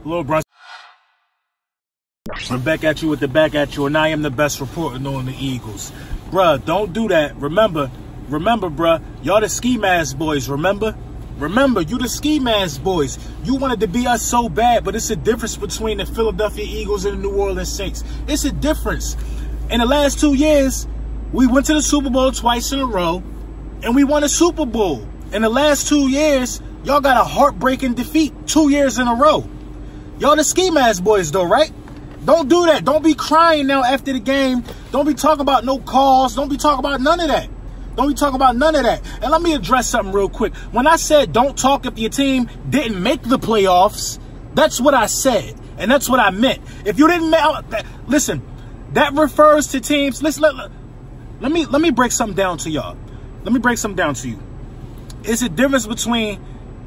Hello, bro. I'm back at you with the back at you, and I am the best reporter on the Eagles. Bruh, don't do that. Remember, bruh, y'all the ski mask boys, remember? Remember, you the ski mask boys. You wanted to be us so bad, but it's a difference between the Philadelphia Eagles and the New Orleans Saints. It's a difference. In the last 2 years, we went to the Super Bowl twice in a row, and we won a Super Bowl. In the last 2 years, y'all got a heartbreaking defeat 2 years in a row. Y'all the ski mask boys, though, right? Don't do that. Don't be crying now after the game. Don't be talking about no calls. Don't be talking about none of that. Don't be talking about none of that. And let me address something real quick. When I said don't talk if your team didn't make the playoffs, that's what I said. And that's what I meant. If you didn't make... Listen, that refers to teams... Listen, let me break something down to y'all. Let me break something down to you. It's a difference between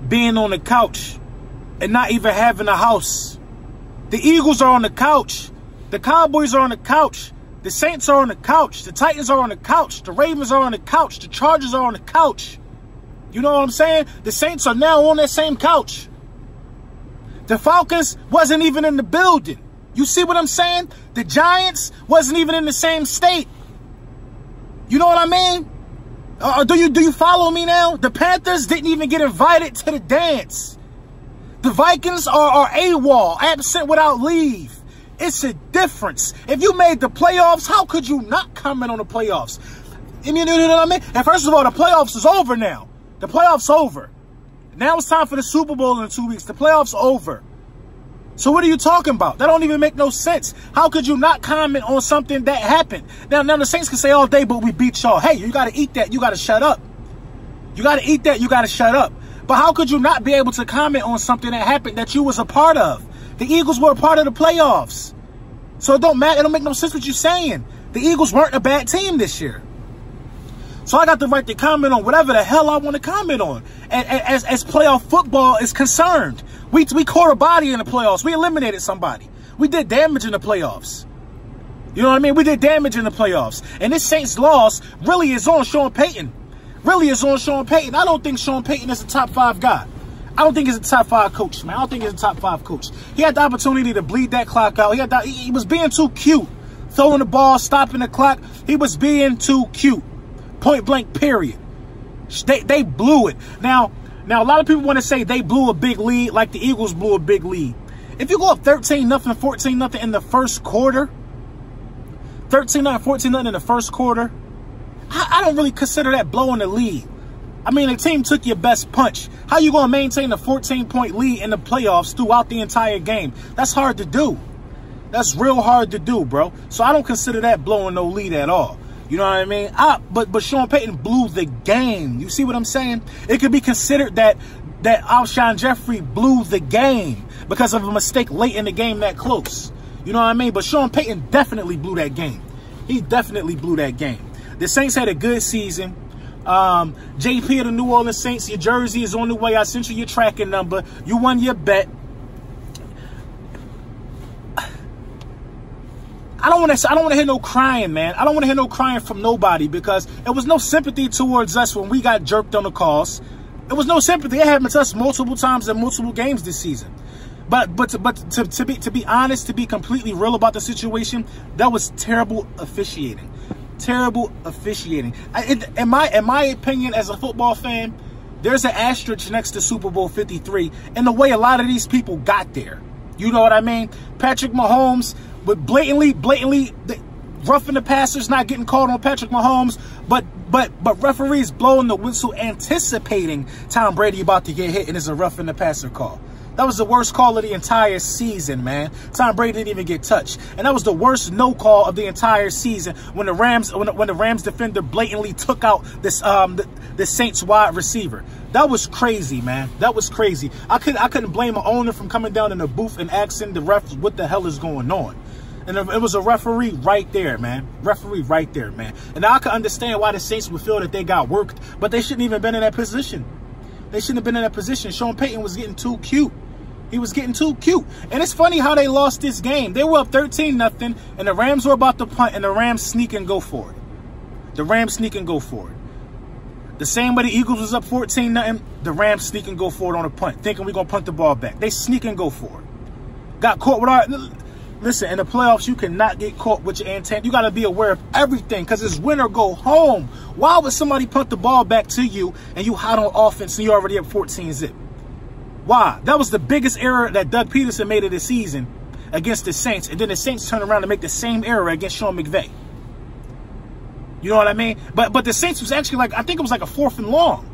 being on the couch and not even having a house. The Eagles are on the couch. The Cowboys are on the couch. The Saints are on the couch. The Titans are on the couch. The Ravens are on the couch. The Chargers are on the couch. You know what I'm saying? The Saints are now on that same couch. The Falcons wasn't even in the building. You see what I'm saying? The Giants wasn't even in the same state. You know what I mean? Do you follow me now? The Panthers didn't even get invited to the dance. The Vikings are AWOL, absent without leave. It's a difference. If you made the playoffs, how could you not comment on the playoffs? You know what I mean? And first of all, the playoffs is over now. The playoffs over. Now it's time for the Super Bowl in 2 weeks. The playoffs over. So what are you talking about? That don't even make no sense. How could you not comment on something that happened? Now the Saints can say all day, but we beat y'all. Hey, you got to eat that. You got to shut up. You got to eat that. You got to shut up. But how could you not be able to comment on something that happened that you was a part of? The Eagles were a part of the playoffs. So it don't matter. It don't make no sense what you're saying. The Eagles weren't a bad team this year. So I got the right to comment on whatever the hell I want to comment on. And as playoff football is concerned, we caught a body in the playoffs. We eliminated somebody. We did damage in the playoffs. You know what I mean? We did damage in the playoffs. And this Saints loss really is on Sean Payton. Really is on Sean Payton. I don't think Sean Payton is a top 5 guy. I don't think he's a top 5 coach, man. I don't think he's a top 5 coach. He had the opportunity to bleed that clock out. He was being too cute. Throwing the ball, stopping the clock. He was being too cute. Point blank, period. They blew it. Now a lot of people want to say they blew a big lead like the Eagles blew a big lead. If you go up 13-0, 14-0 in the first quarter, 13-0, 14-0 in the first quarter, I don't really consider that blowing the lead. I mean, the team took your best punch. How you going to maintain a 14-point lead in the playoffs throughout the entire game? That's hard to do. That's real hard to do, bro. So I don't consider that blowing no lead at all. You know what I mean? But Sean Payton blew the game. You see what I'm saying? It could be considered that Alshon Jeffrey blew the game because of a mistake late in the game that close. You know what I mean? But Sean Payton definitely blew that game. He definitely blew that game. The Saints had a good season. JP of the New Orleans Saints, your jersey is on the way. I sent you your tracking number. You won your bet. I don't want to hear no crying, man. I don't want to hear no crying from nobody because there was no sympathy towards us when we got jerked on the calls. There was no sympathy. It happened to us multiple times in multiple games this season. But to be honest, to be completely real about the situation, that was terrible officiating. Terrible officiating. In my opinion, as a football fan, there's an asterisk next to Super Bowl 53 in the way a lot of these people got there. You know what I mean? Patrick Mahomes with blatantly roughing the passers, not getting called on Patrick Mahomes, but referees blowing the whistle, anticipating Tom Brady about to get hit, and it's a roughing the passer call. That was the worst call of the entire season, man. Tom Brady didn't even get touched. And that was the worst no call of the entire season when the Rams defender blatantly took out this the Saints wide receiver. That was crazy, man. That was crazy. I couldn't blame an owner from coming down in the booth and asking the ref what the hell is going on. And it was a referee right there, man. Referee right there, man. And now I can understand why the Saints would feel that they got worked, but they shouldn't even been in that position. They shouldn't have been in that position. Sean Payton was getting too cute. He was getting too cute. And it's funny how they lost this game. They were up 13-0, and the Rams were about to punt, and the Rams sneak and go for it. The Rams sneak and go for it. The same way the Eagles was up 14-0, the Rams sneak and go for it on a punt, thinking we're going to punt the ball back. They sneak and go for it. got caught with our... Listen, in the playoffs, you cannot get caught with your antenna. You got to be aware of everything because it's win or go home. Why would somebody punt the ball back to you and you hot on offense and you already up 14-zip? Why? That was the biggest error that Doug Peterson made of the season against the Saints. And then the Saints turned around to make the same error against Sean McVay. You know what I mean? But the Saints was actually like, I think it was like a 4th and long.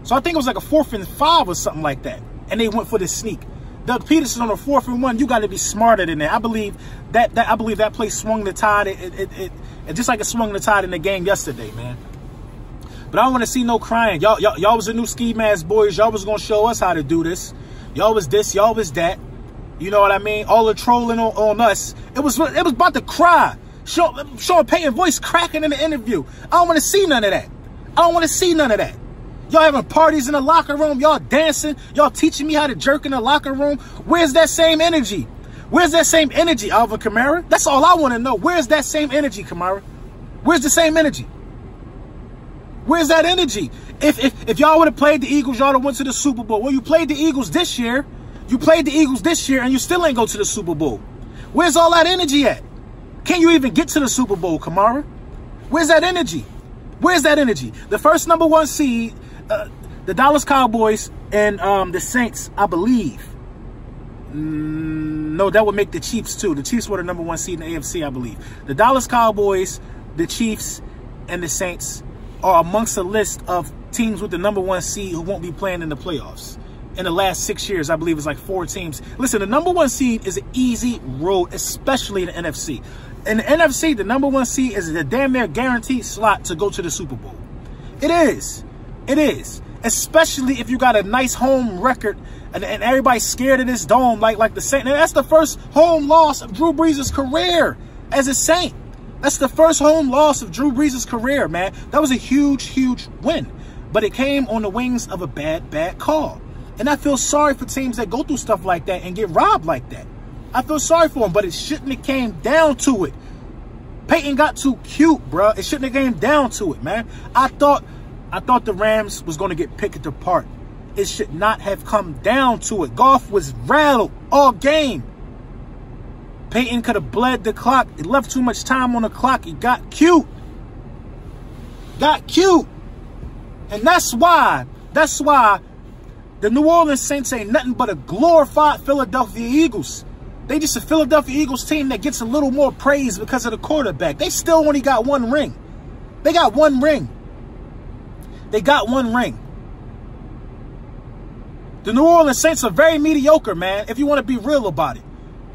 So I think it was like a 4th and 5 or something like that. And they went for the sneak. Doug Peterson on a 4th and 1, you got to be smarter than that. I believe that play swung the tide. It just like it swung the tide in the game yesterday, man. But I don't want to see no crying. Y'all was the new ski mask boys. Y'all was gonna show us how to do this. Y'all was this. Y'all was that. You know what I mean? All the trolling on us. It was about to cry. Sean Payton voice cracking in the interview. I don't want to see none of that. I don't want to see none of that. Y'all having parties in the locker room. Y'all dancing. Y'all teaching me how to jerk in the locker room. Where's that same energy? Where's that same energy, Alvin Kamara? That's all I want to know. Where's that same energy, Kamara? Where's the same energy? Where's that energy? If y'all would have played the Eagles, y'all would have went to the Super Bowl. Well, you played the Eagles this year. You played the Eagles this year, and you still ain't go to the Super Bowl. Where's all that energy at? Can you even get to the Super Bowl, Kamara? Where's that energy? Where's that energy? The first #1 seed... the Dallas Cowboys and the Saints, I believe. No, that would make the Chiefs too. The Chiefs were the #1 seed in the AFC, I believe. The Dallas Cowboys, the Chiefs, and the Saints are amongst a list of teams with the #1 seed who won't be playing in the playoffs. In the last 6 years, I believe it's like 4 teams. Listen, the #1 seed is an easy road, especially in the NFC. In the NFC, the #1 seed is a damn near guaranteed slot to go to the Super Bowl. It is. It is, especially if you got a nice home record and everybody's scared of this dome like the Saints. And that's the first home loss of Drew Brees' career as a Saint. That's the first home loss of Drew Brees' career, man. That was a huge, huge win. But it came on the wings of a bad call. And I feel sorry for teams that go through stuff like that and get robbed like that. I feel sorry for them, but it shouldn't have came down to it. Payton got too cute, bro. It shouldn't have came down to it, man. I thought the Rams was going to get picked apart. It should not have come down to it. Goff was rattled all game. Payton could have bled the clock. He left too much time on the clock. He got cute. Got cute. And that's why the New Orleans Saints ain't nothing but a glorified Philadelphia Eagles. They just a Philadelphia Eagles team that gets a little more praise because of the quarterback. They still only got 1 ring. They got 1 ring. They got 1 ring. The New Orleans Saints are very mediocre, man, if you want to be real about it.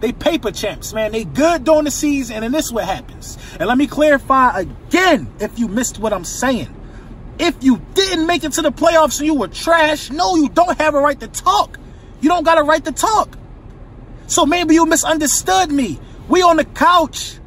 They paper champs, man. They good during the season, and this is what happens. And let me clarify again, if you missed what I'm saying. If you didn't make it to the playoffs and you were trash, no, you don't have a right to talk. You don't got a right to talk. So maybe you misunderstood me. We on the couch.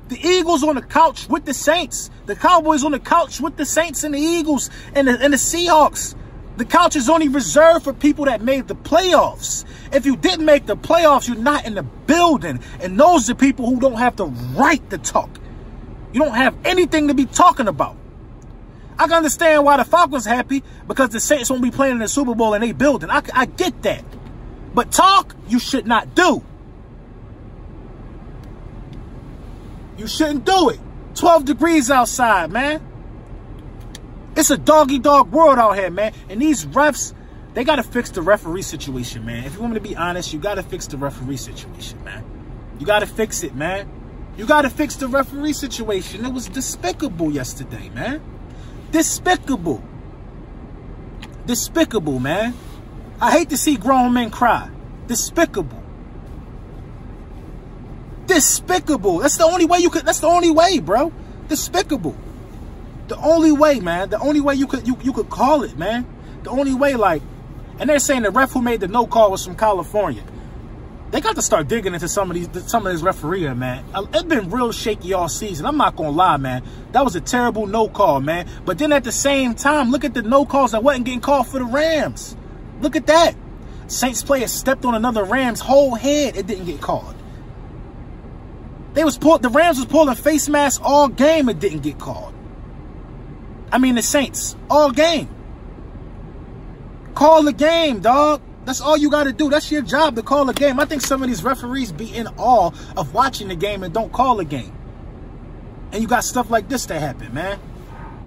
The Eagles on the couch with the Saints. The Cowboys on the couch with the Saints and the Eagles and the Seahawks. The couch is only reserved for people that made the playoffs. If you didn't make the playoffs, you're not in the building. And those are people who don't have the right to talk. You don't have anything to be talking about. I can understand why the Falcons happy because the Saints won't be playing in the Super Bowl and they building. I get that. But talk, you should not do. You shouldn't do it. 12 degrees outside, man. It's a dog-eat-dog world out here, man. And these refs, they got to fix the referee situation, man. If you want me to be honest, you got to fix the referee situation, man. You got to fix it, man. You got to fix the referee situation. It was despicable yesterday, man. Despicable. Despicable, man. I hate to see grown men cry. Despicable. Despicable. That's the only way you could. That's the only way, bro. Despicable. The only way, man. The only way you could call it, man. The only way, like, and they're saying the ref who made the no call was from California. They got to start digging into some of this refereeing, man. It's been real shaky all season. I'm not gonna lie, man. That was a terrible no call, man. But then at the same time, look at the no calls that wasn't getting called for the Rams. Look at that. Saints player stepped on another Rams whole head. It didn't get called. The Rams was pulling face masks all game. It didn't get called. I mean, the Saints all game. Call the game, dog. That's all you got to do. That's your job, to call a game. I think some of these referees be in awe of watching the game and don't call a game. And you got stuff like this to happen, man.